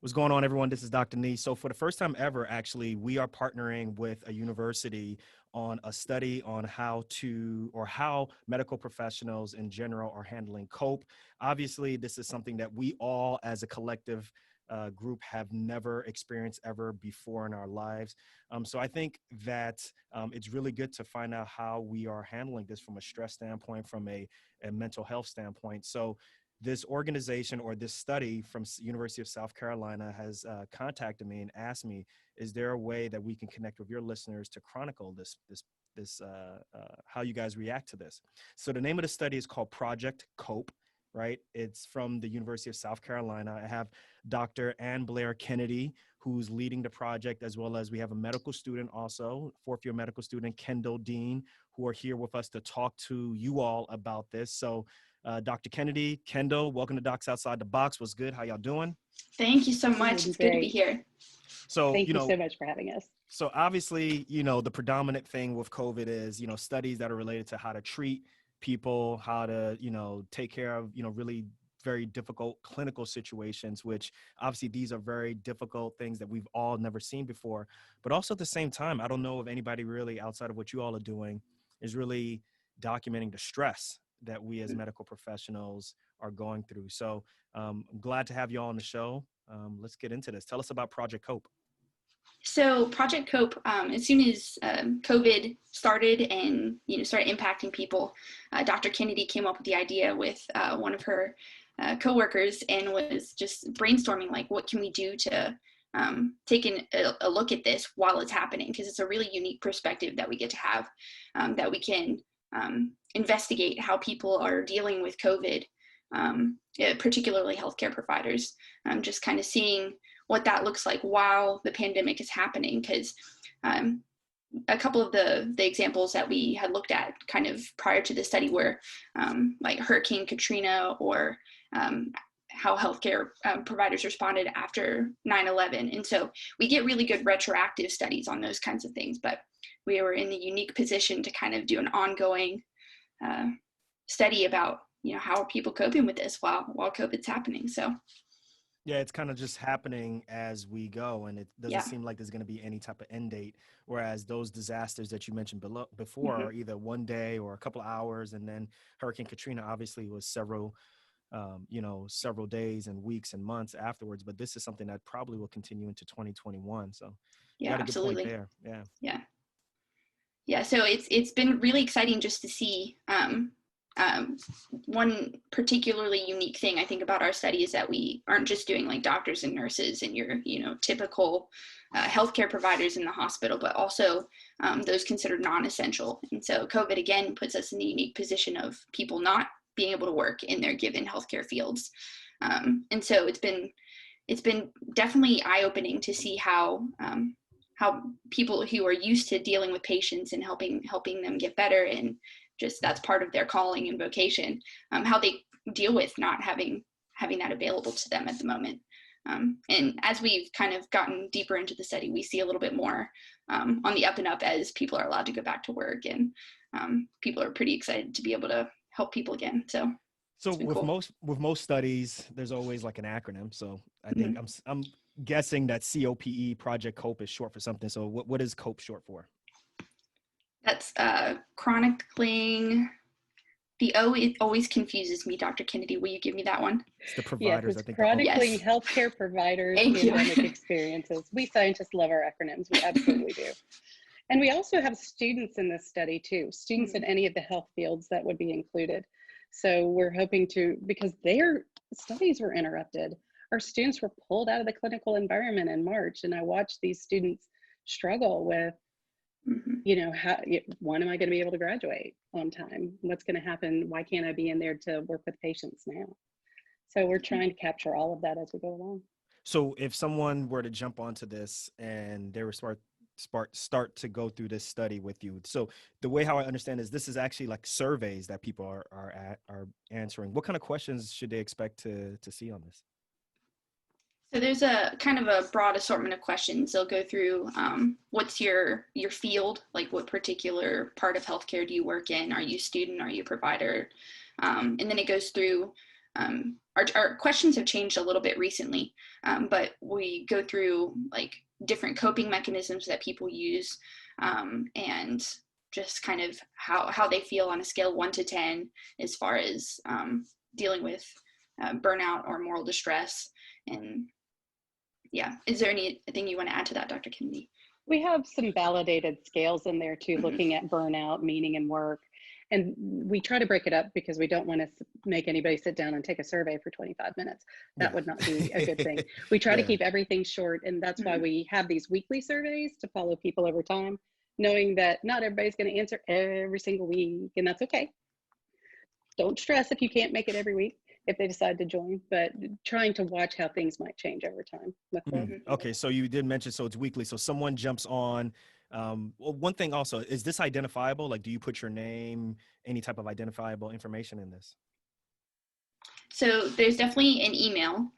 What's going on, everyone? This is Dr. Nee. So, for the first time ever, actually, we are partnering with a university on a study on how medical professionals in general are handling COPE. Obviously, this is something that we all, as a collective group, have never experienced ever before in our lives. So, I think that it's really good to find out how we are handling this from a stress standpoint, from a mental health standpoint. So, this organization or this study from University of South Carolina has contacted me and asked me, is there a way that we can connect with your listeners to chronicle how you guys react to this? So the name of the study is called Project COPE, right? It's from the University of South Carolina. I have Dr. Ann Blair Kennedy, who's leading the project, as well as we have a medical student also, fourth year medical student, Kendall Dean, who are here with us to talk to you all about this. So Dr. Kennedy, Kendall, welcome to Docs Outside the Box. What's good? How y'all doing? Thank you so much. It's good to be here. So, Thank you so much for having us. So obviously, the predominant thing with COVID is, studies that are related to how to treat people, how to, take care of, really very difficult clinical situations, which obviously these are very difficult things that we've all never seen before. But also at the same time, I don't know if anybody really outside of what you all are doing is really documenting the stress that we as medical professionals are going through. So I'm glad to have you all on the show. Let's get into this. Tell us about Project COPE. So Project COPE, as soon as COVID started and started impacting people, Dr. Kennedy came up with the idea with one of her coworkers and was just brainstorming, like, what can we do to take a look at this while it's happening? Because it's a really unique perspective that we get to have, that we can investigate how people are dealing with COVID, particularly healthcare providers, just kind of seeing what that looks like while the pandemic is happening. Because a couple of the examples that we had looked at kind of prior to the study were like Hurricane Katrina, or how healthcare providers responded after 9/11. And so we get really good retroactive studies on those kinds of things, but we were in the unique position to kind of do an ongoing study about, how are people coping with this while COVID's happening. So yeah, it's kind of just happening as we go, and it doesn't seem like there's going to be any type of end date, whereas those disasters that you mentioned before are either one day or a couple of hours, and then Hurricane Katrina obviously was several days and weeks and months afterwards, but this is something that probably will continue into 2021. So yeah, absolutely. Good point there. Yeah. So it's been really exciting just to see one particularly unique thing I think about our study is that we aren't just doing like doctors and nurses and your typical healthcare providers in the hospital, but also those considered non-essential. And so COVID again puts us in the unique position of people not being able to work in their given healthcare fields. And so it's been definitely eye-opening to see how people who are used to dealing with patients and helping them get better, and just that's part of their calling and vocation, how they deal with not having that available to them at the moment. And as we've kind of gotten deeper into the study, we see a little bit more on the up and up as people are allowed to go back to work, and people are pretty excited to be able to help people again. So with cool. most studies, there's always like an acronym. So I think I'm guessing that COPE, Project COPE, is short for something. So what is COPE short for? That's chronicling. The O, it always confuses me, Dr. Kennedy. Will you give me that one? It's the providers. Yes, I think chronicling healthcare providers pandemic experiences. We scientists love our acronyms. We absolutely do. And we also have students in this study too, students in any of the health fields that would be included. So we're hoping to, because their studies were interrupted, our students were pulled out of the clinical environment in March, and I watched these students struggle with, when am I going to be able to graduate on time? What's going to happen? Why can't I be in there to work with patients now? So we're trying to capture all of that as we go along. So if someone were to jump onto this and they were start to go through this study with you, so the way how I understand is this is actually like surveys that people are answering. What kind of questions should they expect to see on this? So there's a kind of a broad assortment of questions. They'll go through what's your field, like what particular part of healthcare do you work in? Are you a student? Are you a provider? And then it goes through our questions have changed a little bit recently, but we go through like different coping mechanisms that people use, and just kind of how they feel on a scale of 1 to 10 as far as dealing with burnout or moral distress. And yeah, is there anything you want to add to that, Dr. Kennedy? We have some validated scales in there too, looking at burnout, meaning, and work. And we try to break it up because we don't want to make anybody sit down and take a survey for 25 minutes. That would not be a good thing. We try to keep everything short, and that's why we have these weekly surveys to follow people over time, knowing that not everybody's going to answer every single week, and that's okay. Don't stress if you can't make it every week if they decide to join, but trying to watch how things might change over time. Okay, so you did mention, so it's weekly. So someone jumps on. Well, one thing also, is this identifiable? Like, do you put your name, any type of identifiable information in this? So there's definitely an email,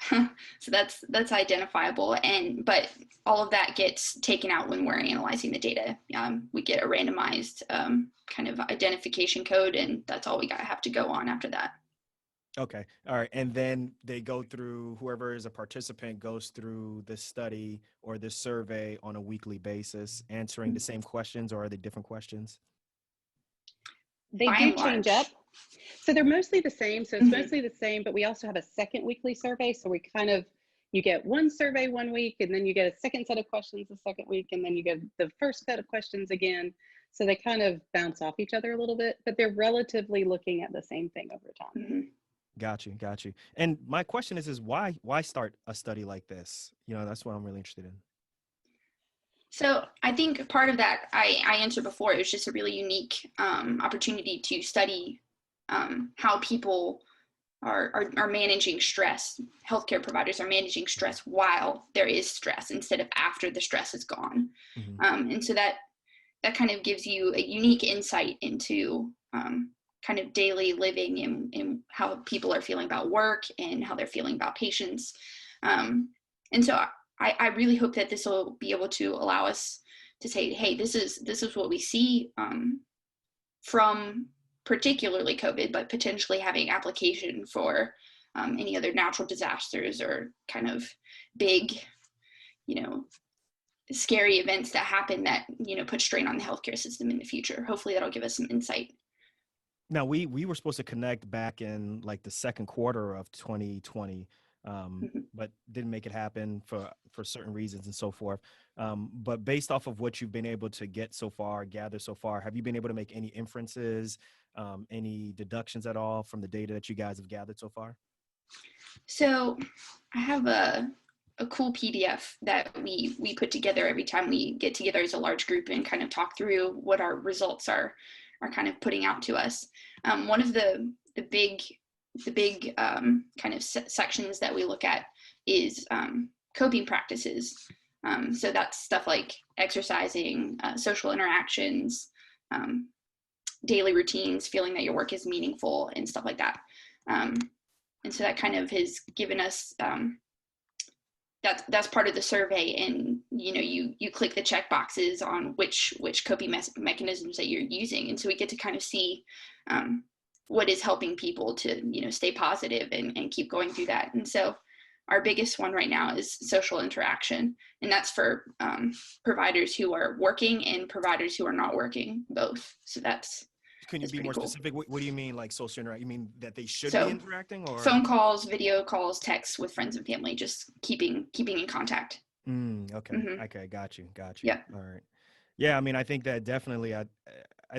so that's identifiable, but all of that gets taken out when we're analyzing the data. We get a randomized kind of identification code, and that's all we have to go on after that. Okay. All right. And then they go through, whoever is a participant goes through this study or this survey on a weekly basis, answering the same questions, or are they different questions? They do change up. So they're mostly the same. So it's mostly the same, but we also have a second weekly survey. So we kind of, you get one survey 1 week, and then you get a second set of questions the second week, and then you get the first set of questions again. So they kind of bounce off each other a little bit, but they're relatively looking at the same thing over time. Got you. And my question is why start a study like this? You know, that's what I'm really interested in. So I think part of that, I answered before, it was just a really unique opportunity to study how people are managing stress. Healthcare providers are managing stress while there is stress instead of after the stress is gone. And so that kind of gives you a unique insight into kind of daily living and how people are feeling about work and how they're feeling about patients. And so I really hope that this will be able to allow us to say, hey, this is what we see from particularly COVID, but potentially having application for any other natural disasters or kind of big, scary events that happen that, put strain on the healthcare system in the future. Hopefully that'll give us some insight. Now, we were supposed to connect back in like the second quarter of 2020, but didn't make it happen for certain reasons and so forth. But based off of what you've been able to gather so far, have you been able to make any inferences, any deductions at all from the data that you guys have gathered so far? So I have a cool PDF that we put together every time we get together as a large group and kind of talk through what our results are kind of putting out to us. One of the big kind of sections that we look at is coping practices. So that's stuff like exercising, social interactions, daily routines, feeling that your work is meaningful, and stuff like that. And so that kind of has given us that's part of the survey, and you click the check boxes on which coping mechanisms that you're using, and so we get to kind of see what is helping people to stay positive and keep going through that. And so our biggest one right now is social interaction, and that's for providers who are working and providers who are not working, both. So that's Can you be more cool. specific? What do you mean, like social interact? You mean that they should be interacting, or phone calls, video calls, texts with friends and family, just keeping in contact? Okay. Okay. Got you. Yeah. All right. Yeah. I mean, I think that definitely, I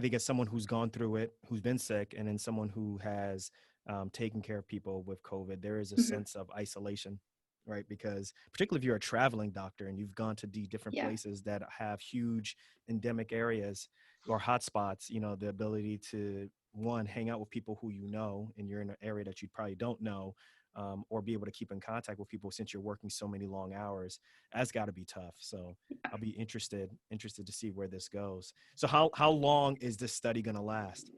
think as someone who's gone through it, who's been sick, and then someone who has taken care of people with COVID, there is a sense of isolation, right? Because particularly if you're a traveling doctor and you've gone to different places that have huge endemic areas or hotspots, the ability to, one, hang out with people who and you're in an area that you probably don't know, or be able to keep in contact with people since you're working so many long hours, that's got to be tough. So I'll be interested to see where this goes. So how long is this study going to last?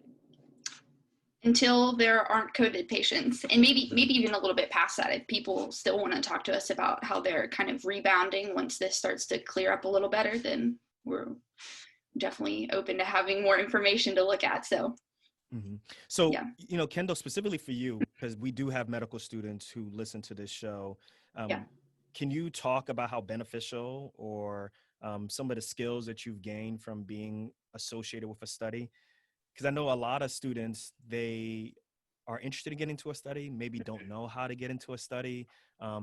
Until there aren't COVID patients, and maybe even a little bit past that. If people still want to talk to us about how they're kind of rebounding once this starts to clear up a little better, then we're definitely open to having more information to look at. So Mhm. So, Yeah. Kendall, specifically for you, because we do have medical students who listen to this show, Yeah. can you talk about how beneficial or some of the skills that you've gained from being associated with a study? Because I know a lot of students, they are interested in getting into a study, maybe don't know how to get into a study,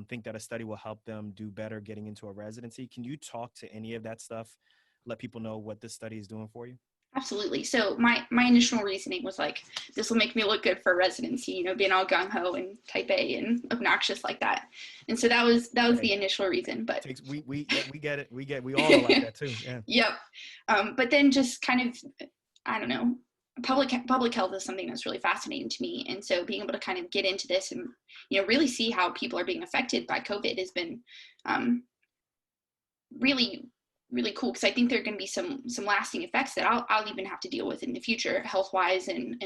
think that a study will help them do better getting into a residency. Can you talk to any of that stuff? Let people know what this study is doing for you? Absolutely. So my initial reasoning was like, this will make me look good for residency, being all gung ho and type A and obnoxious like that. And so that was Hey, the initial reason. But we get it. We all are like that too. Yeah. yep. But then just kind of, I don't know, public health is something that's really fascinating to me. And so being able to kind of get into this and really see how people are being affected by COVID has been really really cool, because I think there are going to be some lasting effects that I'll even have to deal with in the future, health wise and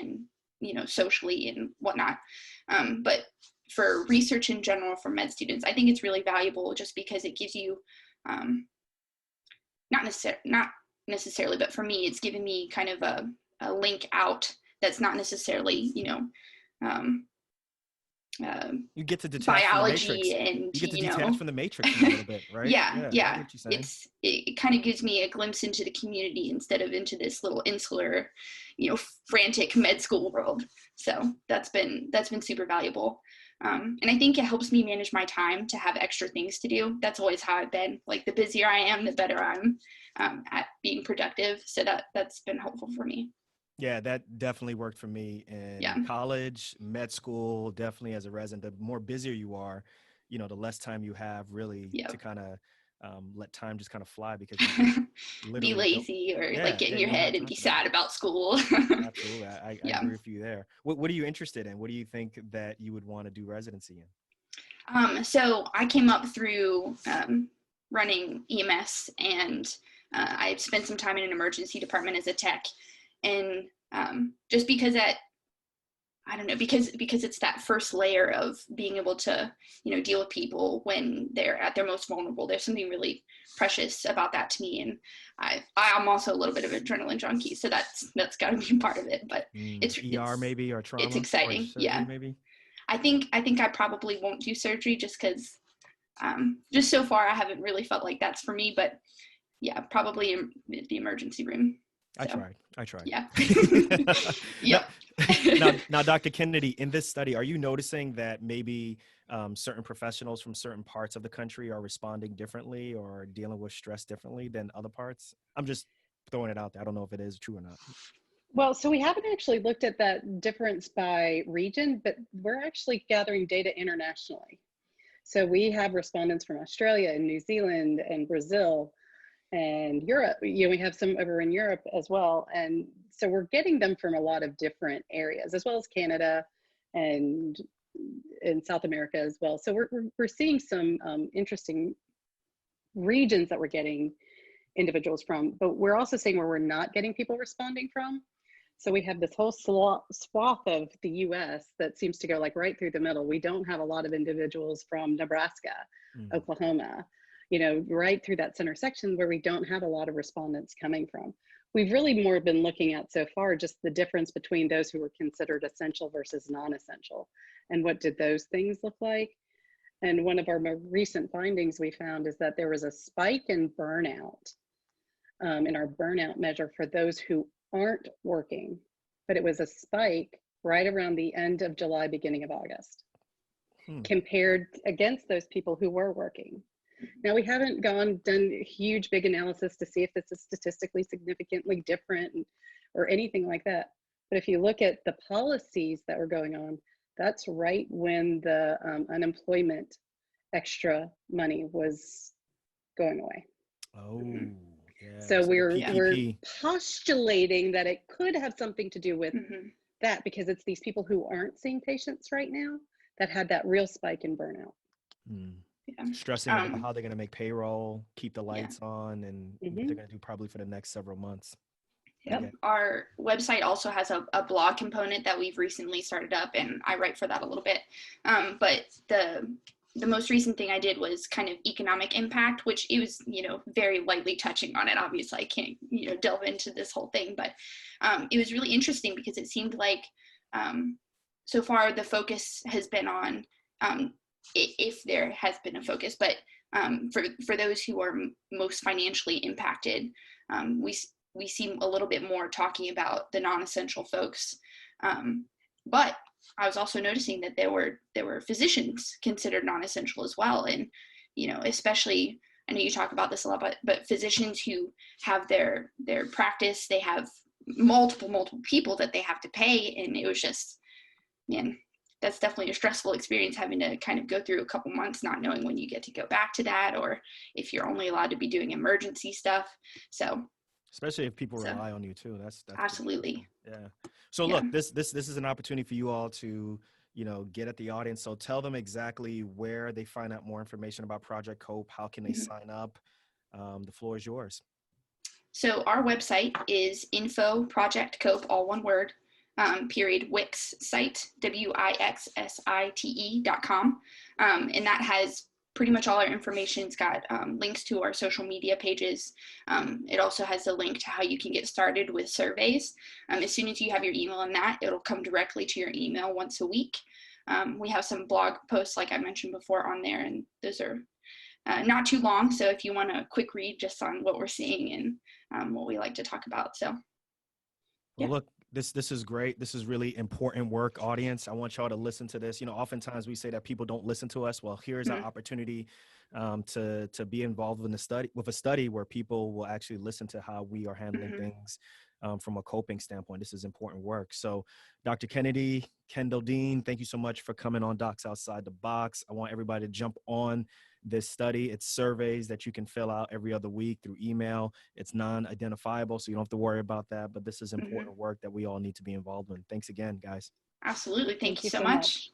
socially and whatnot. But for research in general for med students, I think it's really valuable just because it gives you not necessarily, but for me, it's given me kind of a link out that's not necessarily You get to detach from the biology matrix. and You get to detach from the matrix a little bit, right? yeah, Yeah, I get yeah, what you're saying. it kind of gives me a glimpse into the community instead of into this little insular frantic med school world. So that's been super valuable. And I think it helps me manage my time to have extra things to do. That's always how I've been. Like, the busier I am, the better I'm at being productive. So that's been helpful for me. Yeah, that definitely worked for me Yeah. in college, med school, definitely as a resident. The more busier you are, the less time you have really to Yep. kind of let time just kind of fly, because you just Be literally don't. lazy or like Yeah, get yeah, in you your don't have head and time be for that. sad about school. Absolutely. I Yeah. agree with you there. What are you interested in? What do you think that you would want to do residency in? So I came up through running EMS, and I spent some time in an emergency department as a tech. And just because I don't know, because it's that first layer of being able to, deal with people when they're at their most vulnerable. There's something really precious about that to me, and I'm also a little bit of an adrenaline junkie, so that's got to be part of it. But it's ER maybe, or it's trauma or exciting, surgery yeah. maybe? I think I probably won't do surgery just because just so far I haven't really felt like that's for me. But yeah, probably the emergency room. I So tried. yeah. now, Yep. now, Dr. Kennedy, in this study, are you noticing that maybe certain professionals from certain parts of the country are responding differently or dealing with stress differently than other parts? I'm just throwing it out there. I don't know if it is true or not. Well, so we haven't actually looked at that difference by region, but we're actually gathering data internationally. So we have respondents from Australia and New Zealand and Brazil and Europe. We have some over in Europe as well. And so we're getting them from a lot of different areas, as well as Canada and in South America as well. So we're seeing some interesting regions that we're getting individuals from, but we're also seeing where we're not getting people responding from. So we have this whole swath of the US that seems to go like right through the middle. We don't have a lot of individuals from Nebraska, Oklahoma, right through that center section where we don't have a lot of respondents coming from. We've really more been looking at so far just the difference between those who were considered essential versus non-essential, and what did those things look like. And one of our more recent findings we found is that there was a spike in burnout in our burnout measure for those who aren't working, but it was a spike right around the end of July, beginning of August, compared against those people who were working. Now, we haven't done huge, big analysis to see if this is statistically significantly different or anything like that. But if you look at the policies that were going on, that's right when the unemployment extra money was going away. Oh, yeah. So we're PPP. postulating that it could have something to do with that, because it's these people who aren't seeing patients right now that had that real spike in burnout. Yeah. Stressing about how they're going to make payroll, keep the lights on, and what they're going to do probably for the next several months. Yep. Our website also has a blog component that we've recently started up, and I write for that a little bit. But the most recent thing I did was kind of economic impact, which it was, very lightly touching on it. Obviously, I can't, delve into this whole thing, but it was really interesting because it seemed like so far the focus has been on, if there has been a focus, but for those who are most financially impacted, we seem a little bit more talking about the non-essential folks. But I was also noticing that there were physicians considered non-essential as well. And, especially, I know you talk about this a lot, but physicians who have their practice, they have multiple people that they have to pay. And it was just, man, that's definitely a stressful experience, having to kind of go through a couple months not knowing when you get to go back to that, or if you're only allowed to be doing emergency stuff. So especially if people rely on you too. That's absolutely. Yeah. So look, this is an opportunity for you all to, get at the audience. So tell them exactly where they find out more information about Project Cope. How can they sign up? The floor is yours. So our website is info Project Cope, all one word, Wix site, WIXSITE.com. And that has pretty much all our information. It's got links to our social media pages. It also has a link to how you can get started with surveys. As soon as you have your email in that, it'll come directly to your email once a week. We have some blog posts, like I mentioned before, on there, and those are not too long. So if you want a quick read just on what we're seeing and what we like to talk about. So, well, look, this is great. This is really important work, audience. I want y'all to listen to this. Oftentimes we say that people don't listen to us. Well, here's our opportunity to be involved in a study where people will actually listen to how we are handling things from a coping standpoint. This is important work. So Dr. Kennedy, Kendall Dean, thank you so much for coming on Docs Outside the Box. I want everybody to jump on this study. It's surveys that you can fill out every other week through email. It's non-identifiable, so you don't have to worry about that. But this is important work that we all need to be involved in. Thanks again, guys. Absolutely. Thank you so much.